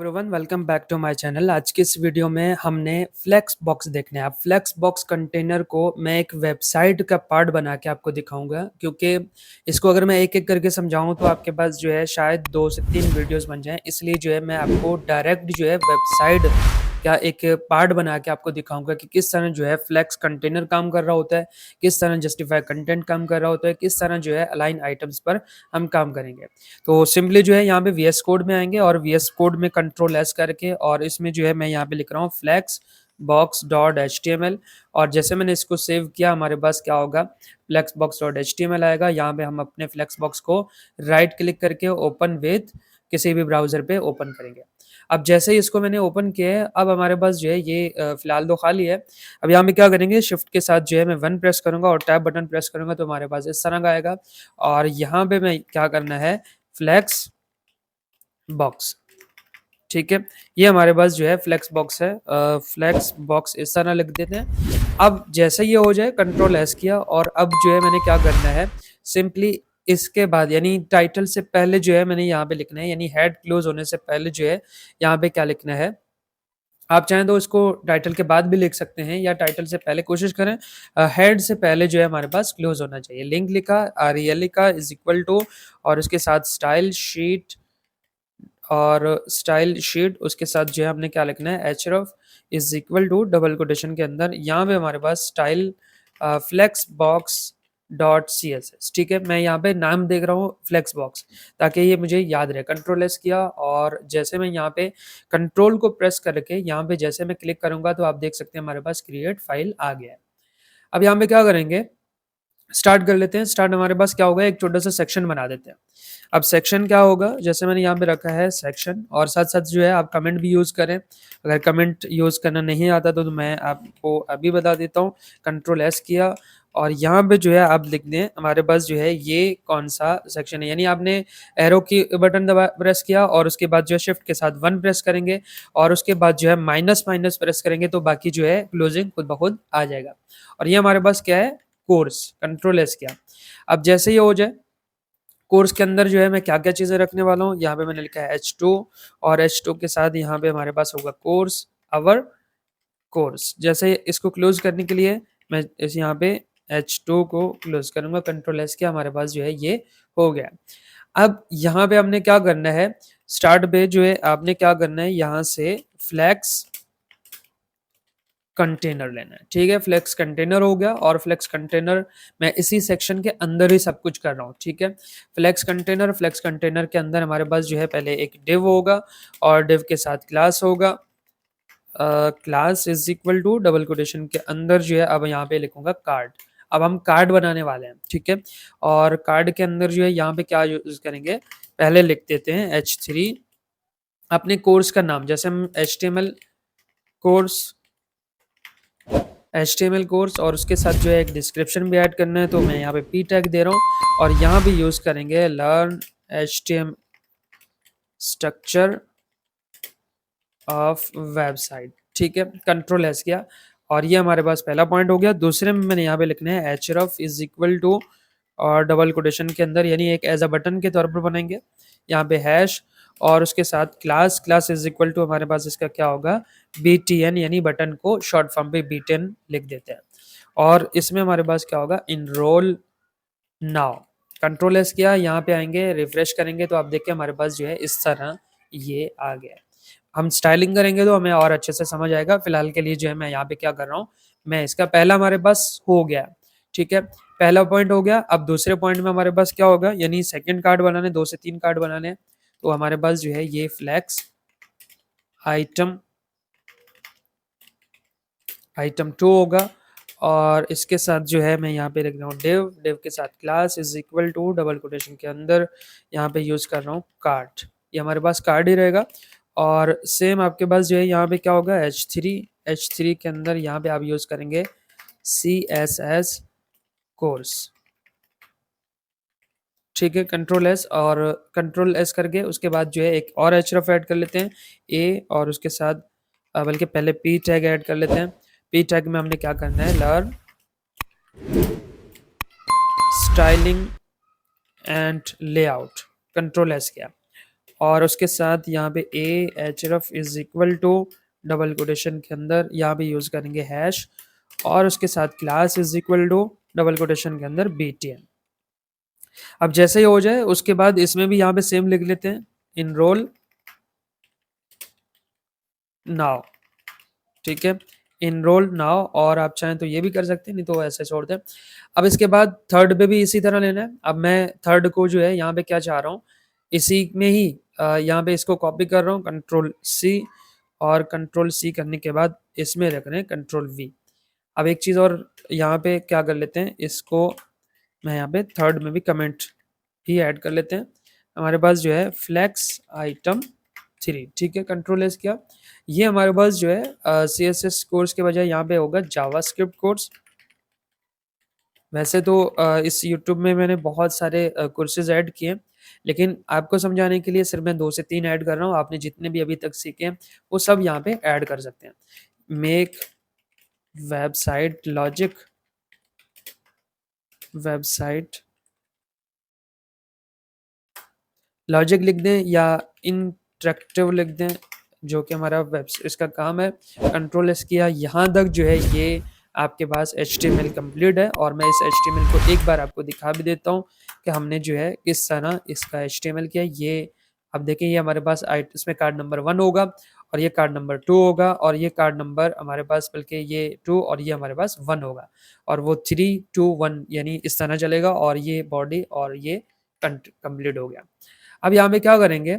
Everyone, welcome back to my channel. आज की इस वीडियो में हमने फ्लेक्स बॉक्स देखने हैं। अब फ्लेक्स बॉक्स कंटेनर को मैं एक वेबसाइट का पार्ट बना के आपको दिखाऊंगा, क्योंकि इसको अगर मैं एक एक करके समझाऊं तो आपके पास जो है शायद 2 से 3 वीडियोस बन जाएं। इसलिए जो है मैं आपको डायरेक्ट जो है वेबसाइट का एक पार्ट बना के आपको दिखाऊंगा कि किस तरह जो है फ्लेक्स कंटेनर काम कर रहा होता है, किस तरह जस्टिफाई कंटेंट काम कर रहा होता है, किस तरह जो है अलाइन आइटम्स पर हम काम करेंगे। तो सिंपली जो है यहाँ पे वीएस कोड में आएंगे और वीएस कोड में कंट्रोल एस करके, और इसमें जो है मैं यहाँ पे लिख रहा हूँ flex box dot H T M L. और जैसे मैंने इसको सेव किया, हमारे पास क्या होगा, flex box dot H T M L आएगा। यहाँ पे हम अपने फ्लेक्स बॉक्स को राइट क्लिक करके ओपन विथ किसी भी ब्राउजर पे ओपन करेंगे। अब जैसे ही इसको मैंने ओपन किया है, अब हमारे पास जो है ये फिलहाल तो खाली है। अब यहाँ पे क्या करेंगे, शिफ्ट के साथ जो है मैं 1 प्रेस करूंगा और टैब बटन प्रेस करूंगा तो हमारे पास इस तरह का आएगा। और यहाँ पे मैं क्या करना है, फ्लेक्स बॉक्स, ठीक है, ये हमारे पास जो है फ्लेक्स बॉक्स है। फ्लेक्स बॉक्स इस तरह लिख देते हैं। अब जैसे ये हो जाए, कंट्रोल एस किया, और अब जो है मैंने क्या करना है, सिंपली इसके बाद यानी टाइटल से पहले जो है मैंने यहाँ पे लिखना है, यानी हेड क्लोज होने से पहले जो है यहाँ पे क्या लिखना है। आप चाहें तो इसको टाइटल के बाद भी लिख सकते हैं या टाइटल से पहले, कोशिश करें हेड से पहले जो है हमारे पास क्लोज होना चाहिए। लिंक लिखा, REL लिखा, इज इक्वल टू, और उसके साथ स्टाइल शीट, और स्टाइल शीट उसके साथ जो है हमने क्या लिखना है, href is equal to double quotation के अंदर यहाँ पे हमारे पास style flex box dot CSS। ठीक है, मैं यहाँ पे नाम देख रहा हूँ फ्लेक्स बॉक्स, ताकि ये मुझे याद रहे। कंट्रोल एस किया, और जैसे मैं यहाँ पे कंट्रोल को प्रेस करके यहाँ पे जैसे मैं क्लिक करूंगा तो आप देख सकते हैं हमारे पास क्रिएट फाइल आ गया है। अब यहाँ पे क्या करेंगे, स्टार्ट कर लेते हैं। स्टार्ट हमारे पास क्या होगा, एक छोटा सा सेक्शन बना देते हैं। अब सेक्शन क्या होगा, जैसे मैंने यहाँ पे रखा है सेक्शन, और साथ साथ जो है आप कमेंट भी यूज करें। अगर कमेंट यूज करना नहीं आता तो मैं आपको अभी बता देता हूँ। कंट्रोल एस किया, और यहाँ पे जो है आप लिख दें हमारे पास जो है ये कौन सा सेक्शन है, यानी आपने एरो की बटन दबा प्रेस किया और उसके बाद जो है शिफ्ट के साथ 1 प्रेस करेंगे, और उसके बाद जो है माइनस माइनस प्रेस करेंगे तो बाकी जो है क्लोजिंग खुद ब खुद आ जाएगा। और ये हमारे पास क्या है, कोर्स। कंट्रोल एस किया। अब जैसे ये हो जाए, कोर्स के अंदर जो है मैं क्या क्या चीजें रखने वाला हूँ, यहाँ पे मैंने लिखा है H2, और H2 के साथ यहाँ पे हमारे पास होगा कोर्स, अवर कोर्स। जैसे इसको क्लोज करने के लिए मैं इस यहाँ पे H2 को क्लोज करूंगा, कंट्रोल एस किया, हमारे पास जो है ये हो गया। अब यहाँ पे हमने क्या करना है, स्टार्ट पे जो है आपने क्या करना है, यहाँ से फ्लेक्स कंटेनर लेना है। ठीक है, फ्लेक्स कंटेनर हो गया, और फ्लेक्स कंटेनर मैं इसी सेक्शन के अंदर ही सब कुछ कर रहा हूँ। ठीक है, फ्लेक्स कंटेनर के अंदर हमारे पास जो है पहले एक डिव होगा, और डिव के साथ क्लास होगा। Class is equal to double quotation के अंदर जो है अब यहाँ पे लिखूंगा कार्ड। अब हम कार्ड बनाने वाले हैं। ठीक है, और कार्ड के अंदर जो है यहाँ पे क्या यूज करेंगे, पहले लिख देते हैं H3 अपने कोर्स का नाम। जैसे हम HTML कोर्स, और उसके साथ जो है एक डिस्क्रिप्शन भी ऐड करना है, तो मैं यहाँ पे p टैग दे रहा हूँ, और यहाँ भी यूज करेंगे learn HTML structure of website. ठीक है, कंट्रोल एस किया, और ये हमारे पास पहला पॉइंट हो गया। दूसरे में मैंने यहाँ पे लिखना है href इज इक्वल टू, और डबल कोटेशन के अंदर यानी एक एज अ बटन के तौर पर बनाएंगे, यहाँ पे हैश, और उसके साथ क्लास इज इक्वल टू हमारे पास इसका क्या होगा, BTN, यानी बटन को शॉर्ट फॉर्म पे BTN लिख देते हैं। और इसमें हमारे पास क्या होगा, इनरोल नाउ। कंट्रोल एस किया, यहाँ पे आएंगे, रिफ्रेश करेंगे तो आप देखिए हमारे पास जो है इस तरह ये आ गया। हम स्टाइलिंग करेंगे तो हमें और अच्छे से समझ आएगा। फिलहाल के लिए जो है मैं यहाँ पे क्या कर रहा हूँ, मैं इसका पहला हमारे पास हो गया। ठीक है, पहला पॉइंट हो गया। अब दूसरे पॉइंट में हमारे पास क्या होगा, यानी सेकंड कार्ड बनाने, 2 से 3 कार्ड बनाने हैं, तो हमारे पास जो है ये फ्लेक्स आइटम 2 होगा, और इसके साथ जो है मैं यहाँ पे लिख रहा हूँ डिव के साथ class is equal to double quotation के अंदर यहाँ पे यूज कर रहा हूँ कार्ड। ये हमारे पास कार्ड ही रहेगा। और सेम आपके पास जो है यहाँ पे क्या होगा, H3 के अंदर यहाँ पे आप यूज करेंगे CSS कोर्स। ठीक है, कंट्रोल एस, और कंट्रोल एस करके उसके बाद जो है एक और href ऐड कर लेते हैं A, और उसके साथ बल्कि पहले p टैग ऐड कर लेते हैं। p टैग में हमने क्या करना है, learn styling and layout. Control S किया, और उसके साथ यहाँ पे a href is equal to double quotation के अंदर यहाँ पे यूज करेंगे हैश, और उसके साथ class is equal to double quotation के अंदर btn। अब जैसे ही हो जाए उसके बाद इसमें भी यहाँ पे सेम लिख लेते हैं, इनरोल नाउ, ठीक है, इनरोल नाउ। और आप चाहें तो ये भी कर सकते हैं, नहीं तो ऐसे छोड़ दें। अब इसके बाद थर्ड पे भी इसी तरह लेना है। अब मैं थर्ड को जो है यहाँ पे क्या चाह रहा हूँ, इसी में ही यहाँ पे इसको कॉपी कर रहा हूँ, कंट्रोल सी, और कंट्रोल सी करने के बाद इसमें रख रहे हैं कंट्रोल वी। अब एक चीज़ और यहाँ पे क्या कर लेते हैं, इसको मैं यहाँ पे थर्ड में भी कमेंट ही ऐड कर लेते हैं। हमारे पास जो है फ्लेक्स आइटम 3, ठीक है, कंट्रोल एस किया। ये हमारे पास जो है CSS कोर्स के बजाय यहाँ पे होगा जावास्क्रिप्ट कोर्स। वैसे तो इस यूट्यूब में मैंने बहुत सारे कोर्सेज ऐड किए, लेकिन आपको समझाने के लिए सिर्फ मैं 2 से 3 ऐड कर रहा हूँ। आपने जितने भी अभी तक सीखे हैं वो सब यहाँ पे ऐड कर सकते हैं। Make website logic, website logic लिख दें या इंटरेक्टिव लिख दें, जो कि हमारा वेब इसका काम है। कंट्रोल एस किया, यहाँ तक जो है ये आपके पास HTML कंप्लीट है। और मैं इस HTML को एक बार आपको दिखा भी देता हूँ कि हमने जो है किस तरह इसका HTML किया। ये अब देखिए, ये हमारे पास इसमें कार्ड नंबर 1 होगा, और ये कार्ड नंबर 2 होगा, और ये कार्ड नंबर हमारे पास बल्कि ये 2 और ये हमारे पास 1 होगा, और वो 3 2 1 यानी इस तरह चलेगा। और ये बॉडी और ये कंप्लीट हो गया। अब यहाँ पे क्या करेंगे,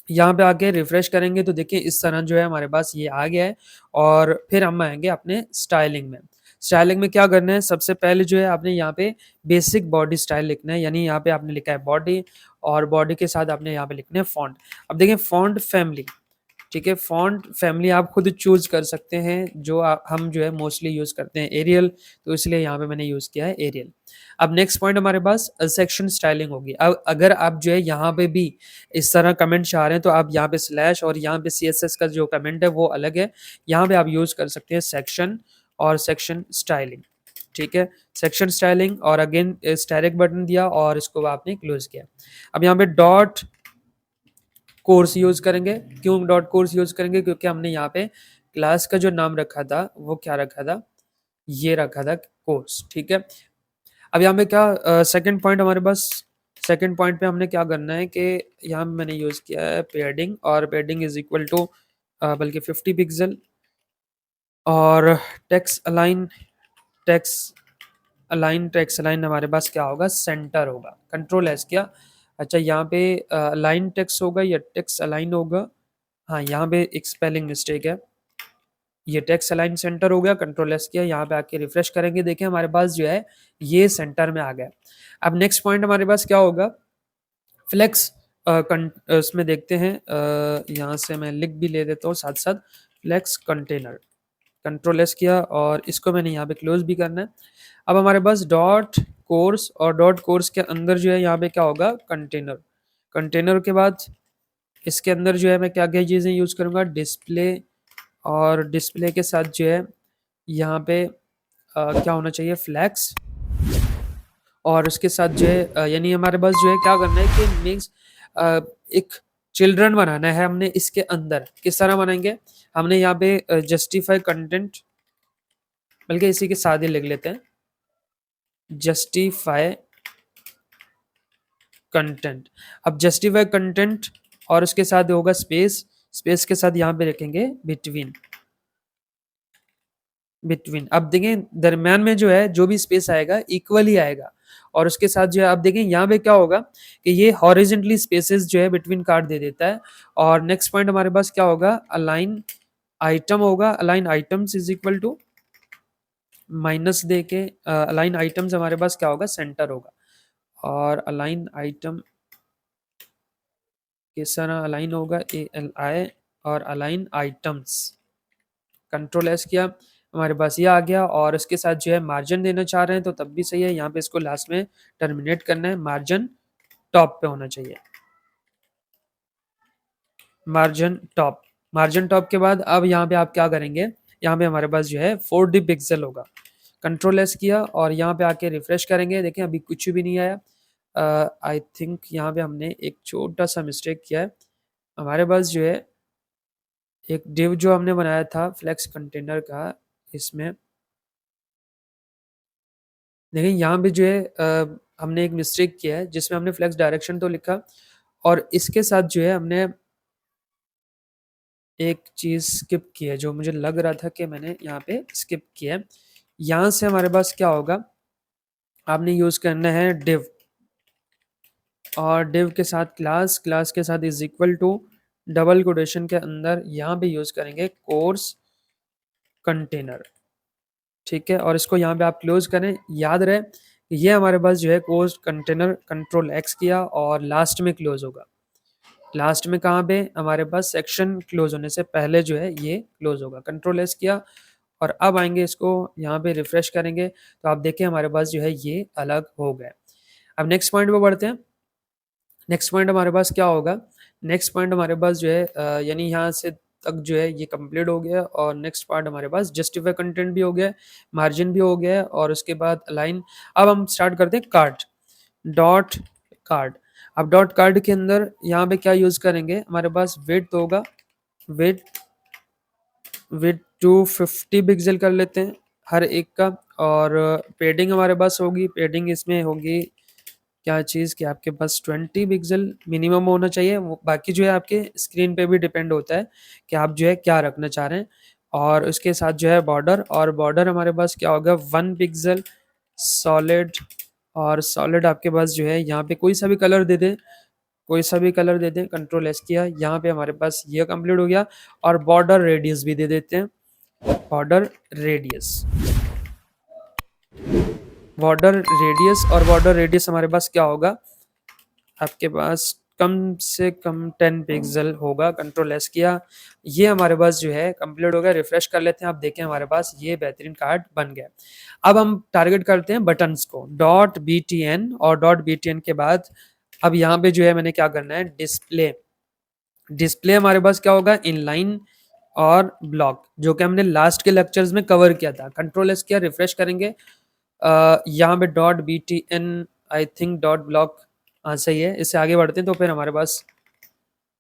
यहाँ पे आके रिफ्रेश करेंगे तो देखिए इस तरह जो है हमारे पास ये आ गया है। और फिर हम आएंगे अपने स्टाइलिंग में। स्टाइलिंग में क्या करना है, सबसे पहले जो है आपने यहाँ पे बेसिक बॉडी स्टाइल लिखना है, यानी यहाँ पे आपने लिखा है बॉडी, और बॉडी के साथ आपने यहाँ पे लिखना है फॉन्ट। अब देखिए फॉन्ट फैमिली, ठीक है, फॉन्ट फैमिली आप खुद चूज कर सकते हैं। जो हम जो है मोस्टली यूज करते हैं एरियल, तो इसलिए यहाँ पे मैंने यूज किया है एरियल। अब नेक्स्ट पॉइंट हमारे पास सेक्शन स्टाइलिंग होगी। अब अगर आप जो है यहाँ पे भी इस तरह कमेंट चाह रहे हैं तो आप यहाँ पे स्लैश और यहाँ पे CSS का जो कमेंट है वो अलग है, यहाँ पे आप यूज कर सकते हैं सेक्शन और सेक्शन स्टाइलिंग, ठीक है, सेक्शन स्टाइलिंग। और अगेन स्टाइरिक बटन दिया और इसको आपने क्लोज किया। अब यहाँ पे डॉट कोर्स यूज करेंगे। क्यों डॉट कोर्स यूज करेंगे, क्योंकि हमने यहाँ पे क्लास का जो नाम रखा था वो क्या रखा था, ये रखा था कोर्स, ठीक है। अब यहाँ पे क्या सेकंड पॉइंट हमारे पास, सेकंड पॉइंट पे हमने क्या करना है कि यहाँ मैंने यूज किया है पेडिंग, और पेडिंग इज इक्वल टू बल्कि 50 पिक्सल, और टेक्स अलाइन हमारे पास क्या होगा, सेंटर होगा। कंट्रोल एस किया। अच्छा, यहाँ पे अलाइन टेक्स होगा या टेक्स अलाइन होगा, हाँ यहाँ पे एक स्पेलिंग मिस्टेक है, ये टेक्स्ट अलाइन सेंटर हो गया। कंट्रोल एस किया, यहाँ पे आके रिफ्रेश करेंगे, देखिए हमारे पास जो है ये सेंटर में आ गया। अब नेक्स्ट पॉइंट हमारे पास क्या होगा, फ्लेक्स इसमें देखते हैं, यहाँ से मैं लिख भी ले देता हूँ साथ साथ, फ्लेक्स कंटेनर। कंट्रोल एस किया और इसको मैंने यहाँ पे क्लोज भी करना है। अब हमारे पास डॉट कोर्स, और डॉट कोर्स के अंदर जो है यहाँ पे क्या होगा, कंटेनर। कंटेनर के बाद इसके अंदर जो है मैं क्या क्या चीज़ें यूज़ करूँगा, डिस्प्ले, और डिस्प्ले के साथ जो है यहाँ पे क्या होना चाहिए, फ्लैक्स। और उसके साथ जो है यानी हमारे पास जो है क्या करना है कि मीन्स एक चिल्ड्रन बनाना है हमने। इसके अंदर किस तरह बनाएंगे, हमने यहाँ पे जस्टिफाई कंटेंट, बल्कि इसी के साथ ही लिख लेते हैं, जस्टिफाई कंटेंट। अब जस्टिफाई कंटेंट और उसके साथ होगा स्पेस, स्पेस के साथ यहाँ पे रखेंगे बिटवीन। अब देखें दरम्यान में जो है जो भी स्पेस आएगा इक्वल ही आएगा। और उसके साथ जो है अब देखें यहाँ पे क्या होगा कि ये हॉरिजेंटली स्पेसेस जो है बिटवीन काट दे देता है। और नेक्स्ट पॉइंट हमारे पास क्या होगा, अलाइन आइटम होगा। Align items is equal to minus दे के अलाइन आइटम्स हमारे पास क्या होगा, सेंटर होगा। और अलाइन आइटम किस तरह अलाइन होगा, ALI, और अलाइन आइटम्स। कंट्रोल एस किया, हमारे पास ये आ गया। और इसके साथ जो है मार्जिन देना चाह रहे हैं तो तब भी सही है, यहाँ पे इसको लास्ट में टर्मिनेट करना है, मार्जिन टॉप पे होना चाहिए, मार्जिन टॉप। मार्जिन टॉप के बाद अब यहाँ पे आप क्या करेंगे, यहाँ पे हमारे पास जो है 40 पिक्सल होगा। कंट्रोल एस किया और यहाँ पे आके रिफ्रेश करेंगे, देखें अभी कुछ भी नहीं आया। आई थिंक यहाँ पे हमने एक छोटा-सा मिस्टेक किया है। हमारे पास जो है एक डिव जो हमने बनाया था फ्लेक्स कंटेनर का, इसमें देखिए यहाँ पे जो है हमने एक मिस्टेक किया है जिसमें हमने फ्लेक्स डायरेक्शन तो लिखा और इसके साथ जो है हमने एक चीज़ स्किप की है, जो मुझे लग रहा था कि मैंने यहाँ पे स्किप किया है। यहाँ से हमारे पास क्या होगा, आपने यूज़ करना है डिव और डिव के साथ क्लास, क्लास के साथ is equal to double quotation के अंदर यहाँ पे यूज़ करेंगे कोर्स कंटेनर, ठीक है? और इसको यहाँ पे आप क्लोज़ करें। याद रहे ये हमारे पास जो है कोर्स कंटेनर कंट्रोल एक्स किया और लास्ट में क्लोज़ होगा। लास्ट में कहाँ पे, हमारे पास सेक्शन क्लोज होने से पहले जो है ये क्लोज होगा। कंट्रोल एस किया और अब आएंगे इसको यहाँ पे रिफ्रेश करेंगे तो आप देखें हमारे पास जो है ये अलग हो गए। अब नेक्स्ट पॉइंट पे बढ़ते हैं। नेक्स्ट पॉइंट हमारे पास क्या होगा, नेक्स्ट पॉइंट हमारे पास जो है यानी यहाँ से तक जो है ये कंप्लीट हो गया और नेक्स्ट पार्ट हमारे पास जस्टिफाई कंटेंट भी हो गया, मार्जिन भी हो गया और उसके बाद अलाइन। अब हम स्टार्ट करते हैं कार्ड, डॉट कार्ड। अब डॉट कार्ड के अंदर यहाँ पे क्या यूज करेंगे, हमारे पास विड्थ होगा, विड्थ विड्थ 250 पिक्सल कर लेते हैं हर एक का। और पेडिंग हमारे पास होगी, पेडिंग इसमें होगी क्या चीज़ कि आपके पास 20 पिक्सल मिनिमम होना चाहिए। बाकी जो है आपके स्क्रीन पे भी डिपेंड होता है कि आप जो है क्या रखना चाह रहे हैं। और उसके साथ जो है बॉर्डर, और बॉर्डर हमारे पास क्या होगा 1 पिक्सल सॉलिड। और सॉलिड आपके पास जो है यहाँ पे कोई सा भी कलर दे दें, कोई सा भी कलर दे दें, कंट्रोल एस किया, यहाँ पे हमारे पास ये कंप्लीट हो गया। और बॉर्डर रेडियस भी दे देते हैं, बॉर्डर रेडियस, बॉर्डर रेडियस। और बॉर्डर रेडियस हमारे पास क्या होगा, आपके पास कम से कम 10 पिक्सल होगा। कंट्रोल एस किया, ये हमारे पास जो है कंप्लीट हो गया। रिफ्रेश कर लेते हैं, आप देखें हमारे पास ये बेहतरीन कार्ड बन गया। अब हम टारगेट करते हैं बटन्स को, डॉट btn, और डॉट btn के बाद अब यहाँ पे जो है मैंने क्या करना है, डिस्प्ले। डिस्प्ले हमारे पास क्या होगा, इनलाइन और ब्लॉक, जो कि हमने लास्ट के लेक्चर्स में कवर किया था। कंट्रोल एस किया, रिफ्रेश करेंगे, यहाँ पे dot btn I think dot block, हाँ सही है। इससे आगे बढ़ते हैं तो फिर हमारे पास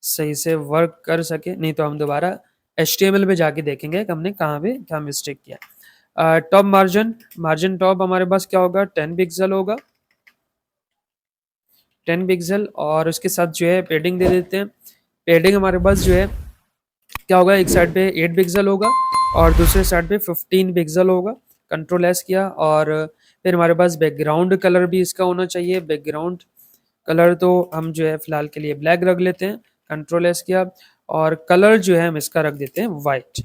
सही से वर्क कर सके, नहीं तो हम दोबारा HTML पे जाके देखेंगे कि हमने कहाँ पे क्या मिस्टेक किया। टॉप मार्जिन, मार्जिन टॉप हमारे पास क्या होगा 10 पिक्सल होगा, 10 पिक्सल। और उसके साथ जो है पेडिंग दे देते हैं। पेडिंग हमारे पास जो है क्या होगा, एक साइड पे 8 पिक्सल होगा और दूसरे साइड पे 15 पिक्सल होगा। कंट्रोल एस किया और फिर हमारे पास बैकग्राउंड कलर भी इसका होना चाहिए। बैकग्राउंड कलर तो हम जो है फिलहाल के लिए ब्लैक रख लेते हैं। कंट्रोल एस किया और कलर जो है हम इसका रख देते हैं वाइट,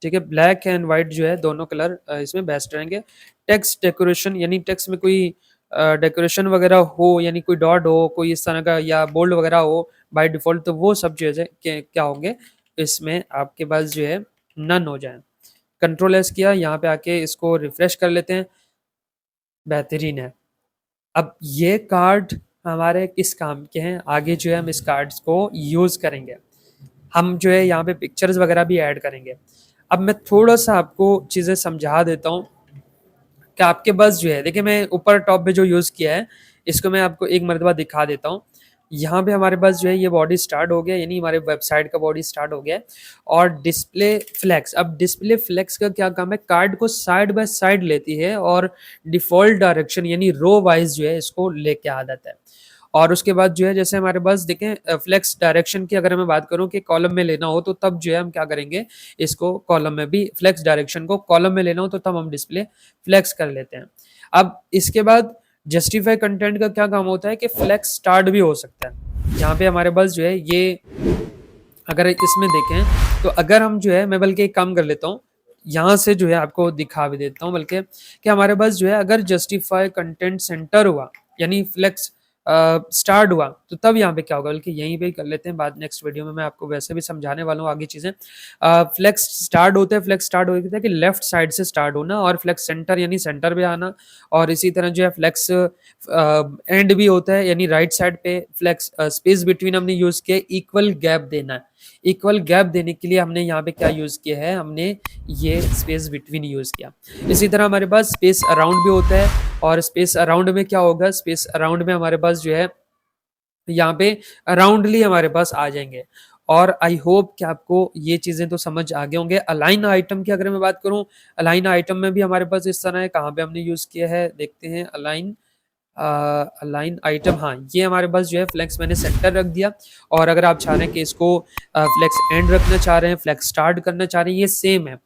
ठीक है। ब्लैक एंड वाइट जो है दोनों कलर इसमें बेस्ट रहेंगे। टेक्स्ट डेकोरेशन, यानी टेक्स्ट में कोई डेकोरेशन वगैरह हो, यानी कोई डॉट हो, कोई इस तरह का या बोल्ड वगैरह हो बाय डिफॉल्ट, तो वो सब जो है क्या होंगे इसमें आपके पास जो है नन हो जाए। कंट्रोल एस किया, यहाँ पे आके इसको रिफ्रेश कर लेते हैं, बेहतरीन है। अब ये कार्ड हमारे किस काम के हैं, आगे जो है हम इस कार्ड्स को यूज़ करेंगे। हम जो है यहाँ पे पिक्चर्स वगैरह भी ऐड करेंगे। अब मैं थोड़ा सा आपको चीज़ें समझा देता हूँ कि आपके पास जो है, देखिए मैं ऊपर टॉप पे जो यूज़ किया है इसको मैं आपको एक मरतबा दिखा देता हूँ। यहाँ पे हमारे पास जो है ये बॉडी स्टार्ट हो गया, यानी हमारे वेबसाइट का बॉडी स्टार्ट हो गया है। और डिस्प्ले फ्लेक्स, अब डिस्प्ले फ्लेक्स का क्या काम है, कार्ड को साइड बाय साइड लेती है और डिफॉल्ट डायरेक्शन यानी रो वाइज जो है इसको लेके आ जाता है। और उसके बाद जो है जैसे हमारे पास देखें फ्लेक्स डायरेक्शन की अगर मैं बात करूं कि कॉलम में लेना हो तो तब जो है हम क्या करेंगे, इसको कॉलम में भी फ्लेक्स डायरेक्शन को कॉलम में लेना हो तो तब हम डिस्प्ले फ्लेक्स कर लेते हैं। अब इसके बाद जस्टिफाई कंटेंट का क्या काम होता है कि फ्लेक्स स्टार्ट भी हो सकता है। यहाँ पे हमारे पास जो है ये अगर इसमें देखें तो अगर हम जो है, मैं बल्कि एक काम कर लेता हूँ, यहाँ से जो है आपको दिखा भी देता हूँ बल्कि कि हमारे पास जो है अगर जस्टिफाई कंटेंट सेंटर हुआ यानी फ्लेक्स स्टार्ट हुआ तो तब यहाँ पे क्या होगा, बल्कि यहीं पे ही कर लेते हैं, बाद नेक्स्ट वीडियो में मैं आपको वैसे भी समझाने वाला हूँ आगे चीज़ें। फ्लेक्स स्टार्ट होते हैं, फ्लेक्स स्टार्ट होता है कि लेफ्ट साइड से स्टार्ट होना और फ्लेक्स सेंटर यानी सेंटर पे आना। और इसी तरह जो है फ्लेक्स एंड भी होता है यानी राइट साइड पे फ्लेक्स स्पेस बिटवीन हमने यूज़ किया, इक्वल गैप देना है। इक्वल गैप देने के लिए हमने यहाँ पे क्या यूज़ किया है, हमने ये स्पेस बिटवीन यूज़ किया। इसी तरह हमारे पास स्पेस अराउंड भी होता है और स्पेस अराउंड में क्या होगा, स्पेस अराउंड में हमारे पास जो है यहाँ पे राउंडली हमारे पास आ जाएँगे। और आई होप कि आपको ये चीज़ें तो समझ आ गए होंगे। अलाइन आइटम की अगर मैं बात करूँ, अलाइन आइटम में भी हमारे पास इस तरह है, कहाँ पे हमने यूज़ किया है देखते हैं अलाइन अलाइन आइटम, हाँ, ये हमारे पास जो है फ्लेक्स मैंने सेंटर रख दिया। और अगर आप चाह रहे हैं कि इसको फ्लेक्स एंड रखना चाह रहे हैं, फ्लेक्स स्टार्ट करना चाह रहे हैं, ये सेम है।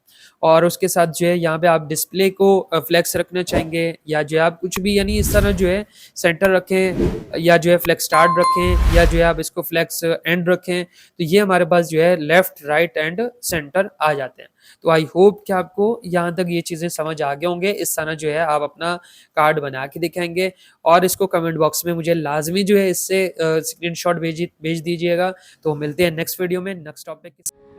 और उसके साथ जो है यहाँ पे आप डिस्प्ले को फ्लेक्स रखना चाहेंगे या जो है आप कुछ भी यानी इस तरह जो है सेंटर रखें या जो है फ्लेक्स स्टार्ट रखें या जो है आप इसको फ्लेक्स एंड रखें, तो ये हमारे पास जो है लेफ्ट, राइट एंड सेंटर आ जाते हैं। तो आई होप कि आपको यहाँ तक ये चीज़ें समझ आ गए होंगे। इस तरह जो है आप अपना कार्ड बना के दिखाएँगे और इसको कमेंट बॉक्स में मुझे लाज़मी जो है इससे स्क्रीनशॉट भेज दीजिएगा। तो मिलते हैं नेक्स्ट वीडियो में नेक्स्ट टॉपिक के साथ।